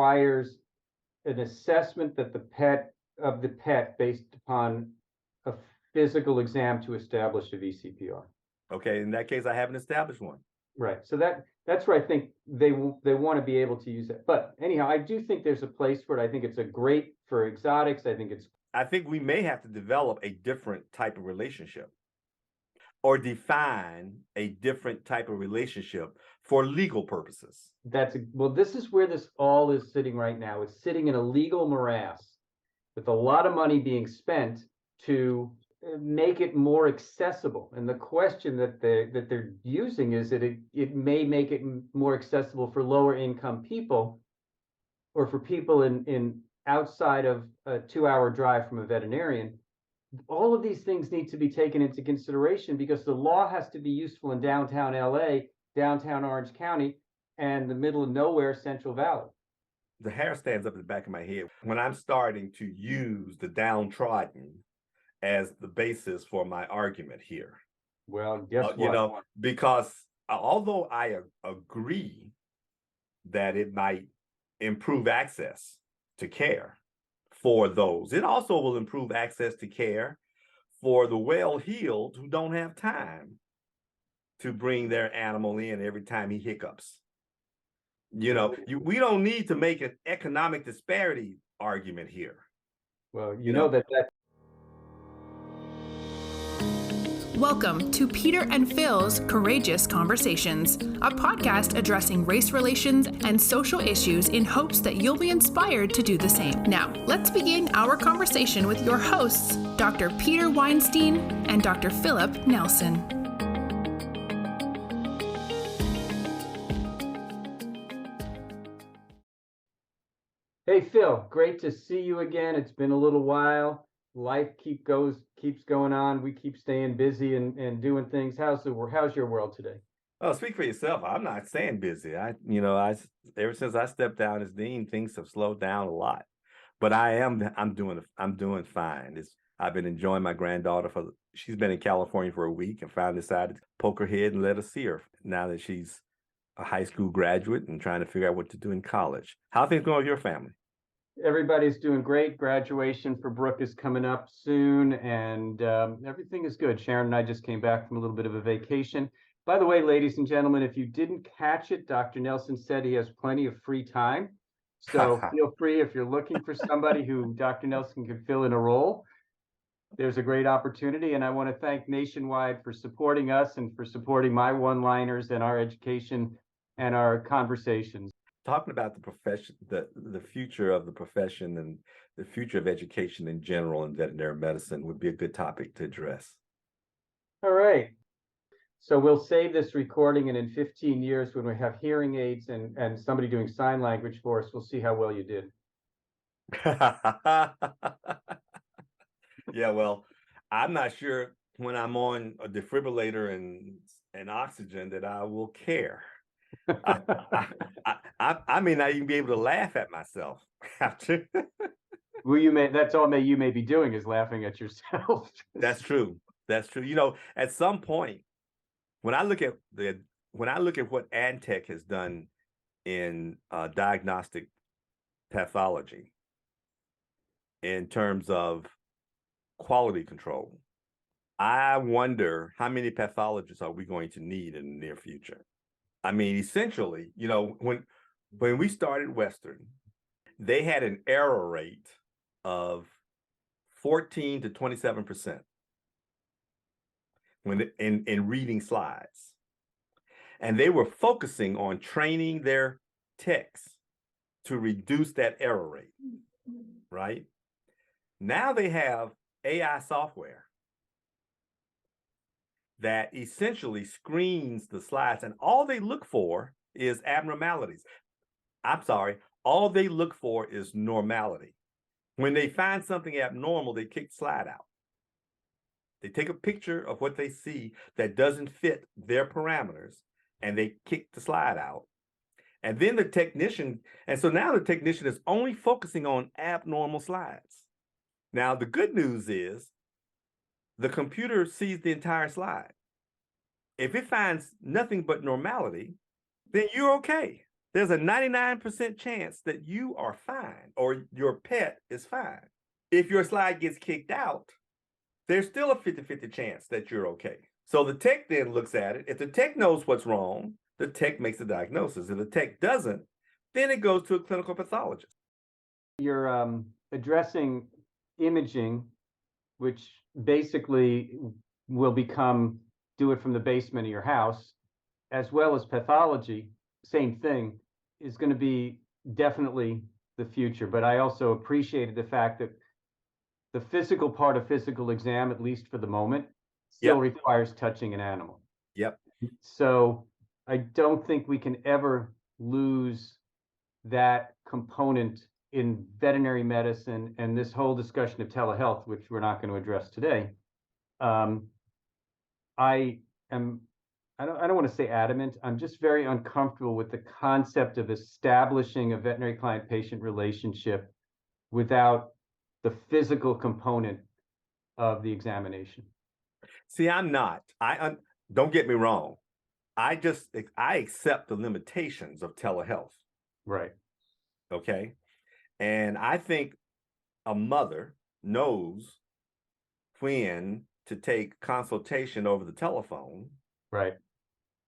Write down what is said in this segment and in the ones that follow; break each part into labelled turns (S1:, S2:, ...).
S1: requires an assessment that the pet based upon a physical exam to establish a VCPR.
S2: Okay, in that case, I haven't established one.
S1: Right. So that's where I think they want to be able to use it. But anyhow, I do think there's a place for it. I think it's a great for exotics.
S2: I think we may have to develop a different type of relationship or define a different type of relationship for legal purposes.
S1: This is where this all is sitting right now. It's sitting in a legal morass with a lot of money being spent to make it more accessible. And the question that they're using is that it may make it more accessible for lower income people, or for people in outside of a 2-hour drive from a veterinarian. All of these things need to be taken into consideration because the law has to be useful in downtown LA, downtown Orange County, and the middle of nowhere, Central Valley.
S2: The hair stands up in the back of my head when I'm starting to use the downtrodden as the basis for my argument here.
S1: Well, guess what?
S2: Because although I agree that it might improve access to care for those, it also will improve access to care for the well-heeled who don't have time to bring their animal in every time he hiccups. We don't need to make an economic disparity argument here.
S1: Well, you know that
S3: Welcome to Peter and Phil's Courageous Conversations, a podcast addressing race relations and social issues in hopes that you'll be inspired to do the same. Now, let's begin our conversation with your hosts, Dr. Peter Weinstein and Dr. Philip Nelson.
S1: Hey, Phil, great to see you again. It's been a little while. Life keeps going on. We keep staying busy and doing things. How's your world today?
S2: Oh, speak for yourself. I'm not staying busy. Ever since I stepped down as dean, things have slowed down a lot. But I'm doing fine. I've been enjoying my granddaughter she's been in California for a week and finally decided to poke her head and let us see her now that she's a high school graduate and trying to figure out what to do in college. How are things going with your family?
S1: Everybody's doing great. Graduation for Brooke is coming up soon, and everything is good. Sharon and I just came back from a little bit of a vacation. By the way, ladies and gentlemen, if you didn't catch it, Dr. Nelson said he has plenty of free time. So feel free, if you're looking for somebody who Dr. Nelson can fill in a role, there's a great opportunity. And I want to thank Nationwide for supporting us and for supporting my one-liners and our education and our conversations.
S2: Talking about the profession, the future of the profession and the future of education in general in veterinary medicine would be a good topic to address.
S1: All right. So we'll save this recording, and in 15 years when we have hearing aids and somebody doing sign language for us, we'll see how well you did.
S2: Yeah, well, I'm not sure when I'm on a defibrillator and oxygen that I will care. I may not even be able to laugh at myself.
S1: Well, that's all you may be doing is laughing at yourself.
S2: That's true. At some point, when I look at what Antech has done in diagnostic pathology in terms of quality control, I wonder how many pathologists are we going to need in the near future. I mean, essentially, when we started Western, they had an error rate of 14 to 27% in reading slides. And they were focusing on training their techs to reduce that error rate, right? Now they have AI software that essentially screens the slides, and all they look for is abnormalities. I'm sorry, all they look for is normality. When they find something abnormal, they kick the slide out. They take a picture of what they see that doesn't fit their parameters, and they kick the slide out. And then so now the technician is only focusing on abnormal slides. Now, the good news is the computer sees the entire slide. If it finds nothing but normality, then you're okay. there's a 99% chance that you are fine or your pet is fine. If your slide gets kicked out, there's still a 50-50 chance that you're okay. So the tech then looks at it. If the tech knows what's wrong, the tech makes the diagnosis. If the tech doesn't, then it goes to a clinical pathologist.
S1: You're addressing imaging, which basically will become do it from the basement of your house, as well as pathology, same thing, is going to be definitely the future. But I also appreciated the fact that the physical part of physical exam, at least for the moment, still requires touching an animal.
S2: Yep.
S1: So I don't think we can ever lose that component in veterinary medicine and this whole discussion of telehealth, which we're not going to address today. I don't want to say adamant. I'm just very uncomfortable with the concept of establishing a veterinary client-patient relationship without the physical component of the examination.
S2: See, I'm not. Don't get me wrong. I accept the limitations of telehealth.
S1: Right.
S2: Okay. And I think a mother knows when to take consultation over the telephone.
S1: Right.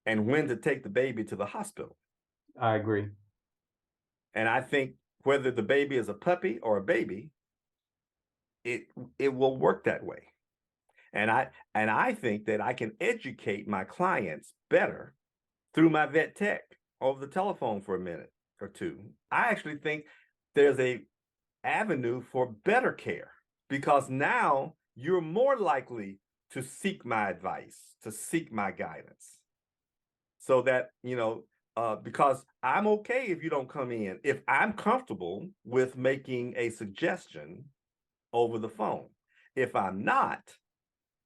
S2: And when to take the baby to the hospital.
S1: I agree.
S2: And I think whether the baby is a puppy or a baby, it will work that way. And I think that I can educate my clients better through my vet tech over the telephone for a minute or two. I actually think there's a avenue for better care because now you're more likely to seek my advice, to seek my guidance. So that, because I'm okay if you don't come in, if I'm comfortable with making a suggestion over the phone. If I'm not,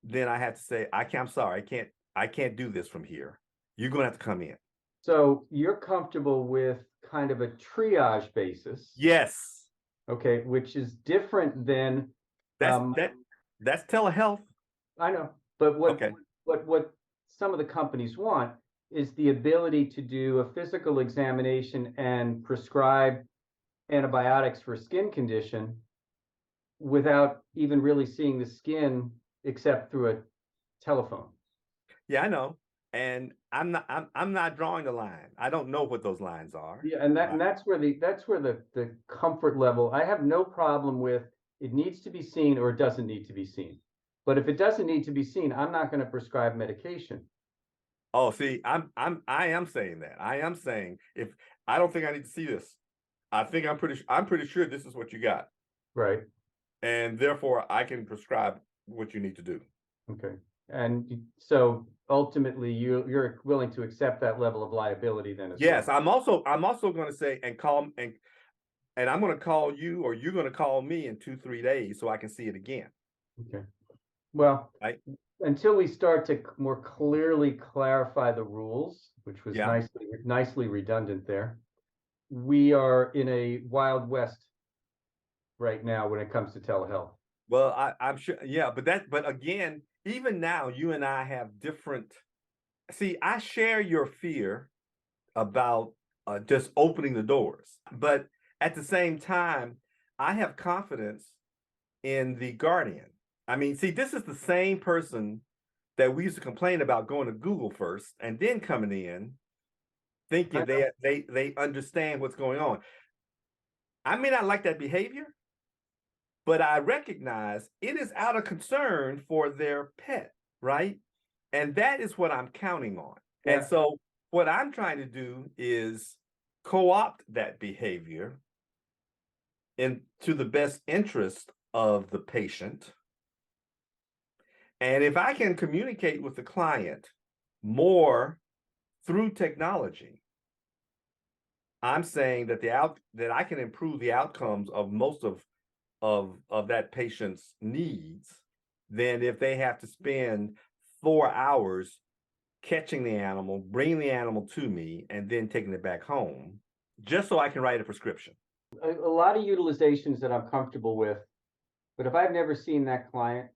S2: then I have to say, I'm sorry, I can't do this from here. You're going to have to come in.
S1: So you're comfortable with kind of a triage basis.
S2: Yes.
S1: Okay, which is different than
S2: that's telehealth.
S1: I know, but what some of the companies want is the ability to do a physical examination and prescribe antibiotics for a skin condition without even really seeing the skin except through a telephone.
S2: Yeah, I know. And I'm not drawing the line. I don't know what those lines are.
S1: Yeah, and that's where the comfort level. I have no problem with it needs to be seen or it doesn't need to be seen. But if it doesn't need to be seen, I'm not going to prescribe medication.
S2: Oh, see, I am saying that. I am saying if I don't think I need to see this. I think I'm pretty sure this is what you got.
S1: Right.
S2: And therefore I can prescribe what you need to do.
S1: Okay. And so ultimately you're willing to accept that level of liability then as
S2: yes,
S1: well.
S2: I'm also going to say and I'm going to call you or you're going to call me in 2-3 days so I can see it again.
S1: Okay. Well,
S2: right.
S1: Until we start to more clearly clarify the rules, which was nicely redundant there, we are in a Wild West right now when it comes to telehealth.
S2: Well, I'm sure, yeah, but again, even now, you and I have different. See, I share your fear about just opening the doors, but at the same time, I have confidence in the guardian. I mean, see, this is the same person that we used to complain about going to Google first and then coming in, thinking they understand what's going on. I may not like that behavior, but I recognize it is out of concern for their pet, right? And that is what I'm counting on. Yeah. And so what I'm trying to do is co-opt that behavior into the best interest of the patient. And if I can communicate with the client more through technology, I'm saying that that I can improve the outcomes of most of that patient's needs than if they have to spend 4 hours catching the animal, bringing the animal to me, and then taking it back home, just so I can write a prescription.
S1: A lot of utilizations that I'm comfortable with, but if I've never seen that client,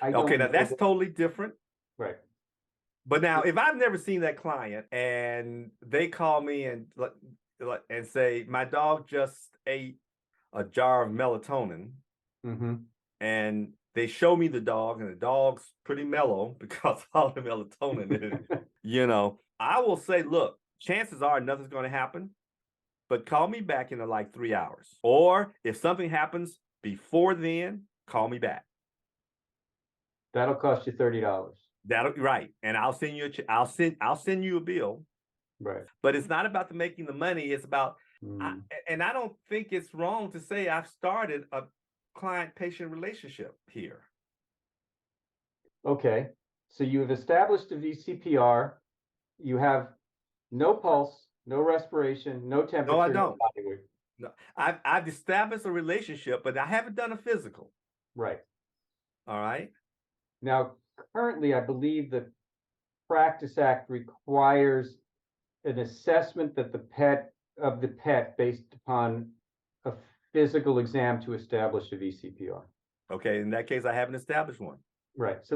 S1: I don't.
S2: Okay, now that's totally different.
S1: Right.
S2: But now, if I've never seen that client and they call me and and say, my dog just ate a jar of melatonin,
S1: Mm-hmm.
S2: and they show me the dog, and the dog's pretty mellow because all the melatonin in it. I will say, look, chances are nothing's going to happen, but call me back in like 3 hours. Or if something happens before then, call me back.
S1: That'll cost you $30.
S2: That'll right, and I'll send you I'll send you a bill.
S1: Right.
S2: But it's not about making the money. It's about,
S1: Mm.
S2: and I don't think it's wrong to say I've started a client-patient relationship here.
S1: Okay. So you have established a VCPR. You have no pulse, no respiration, no temperature.
S2: No, I
S1: no
S2: don't.
S1: body weight.
S2: No, I've established a relationship, but I haven't done a physical.
S1: Right.
S2: All right.
S1: Now, currently, I believe the Practice Act requires an assessment that the pet based upon a physical exam to establish a VCPR.
S2: Okay. In that case, I haven't established one.
S1: Right. So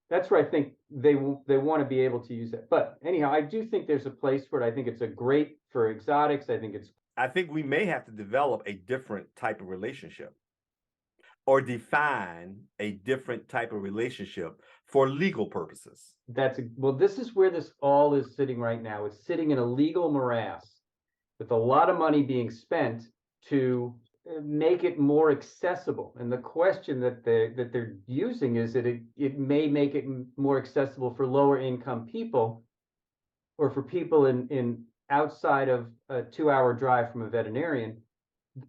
S1: that's where I think they want to be able to use that. But anyhow, I do think there's a place for it. I think it's a great for exotics.
S2: I think we may have to develop a different type of relationship, or define a different type of relationship for legal purposes.
S1: Well, this is where this all is sitting right now. It's sitting in a legal morass with a lot of money being spent to make it more accessible. And the question that they're using is that it may make it more accessible for lower income people, or for people in outside of a 2-hour drive from a veterinarian.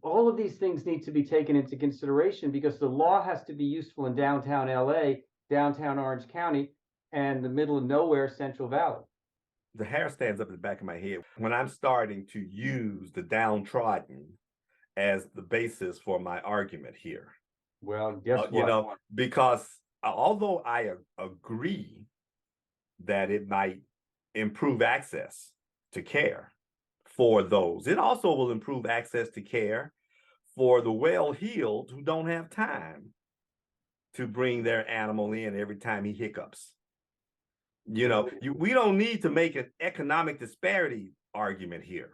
S1: All of these things need to be taken into consideration because the law has to be useful in downtown LA, downtown Orange County, and the middle of nowhere, Central Valley.
S2: The hair stands up in the back of my head when I'm starting to use the downtrodden as the basis for my argument here.
S1: Well, guess what?
S2: Because although I agree that it might improve access to care for those, it also will improve access to care for the well-heeled who don't have time to bring their animal in every time he hiccups. We don't need to make an economic disparity argument here.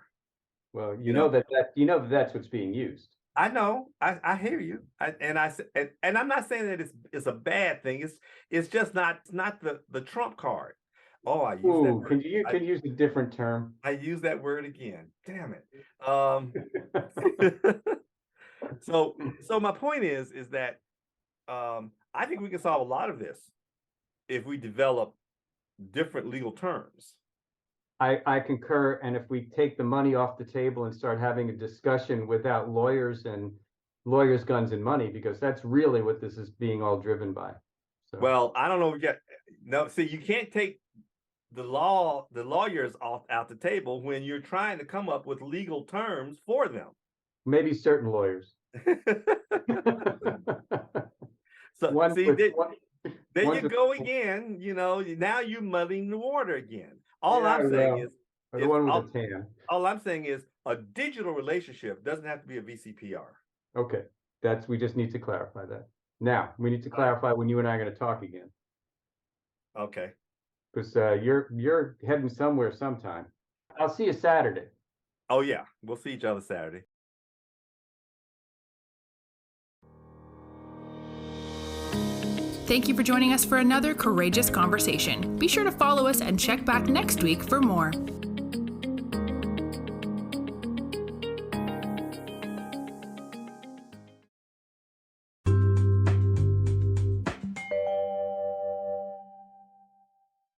S1: Well, that's what's being used.
S2: I know. I hear you. And I'm not saying that it's a bad thing. It's just not the trump card. Oh, I use that word.
S1: Can you use a different term?
S2: I use that word again. Damn it. So my point is that I think we can solve a lot of this if we develop different legal terms.
S1: I concur. And if we take the money off the table and start having a discussion without lawyers, guns, and money, because that's really what this is being all driven by. So.
S2: Well, I don't know. See, you can't take the lawyers out the table when you're trying to come up with legal terms for them.
S1: Maybe certain lawyers.
S2: So there you go again. Now you're muddying the water again. All I'm saying is a digital relationship doesn't have to be a VCPR.
S1: Okay, we just need to clarify that. Now we need to clarify when you and I are going to talk again.
S2: Okay.
S1: Because you're heading somewhere sometime. I'll see you Saturday.
S2: Oh yeah, we'll see each other Saturday.
S3: Thank you for joining us for another courageous conversation. Be sure to follow us and check back next week for more.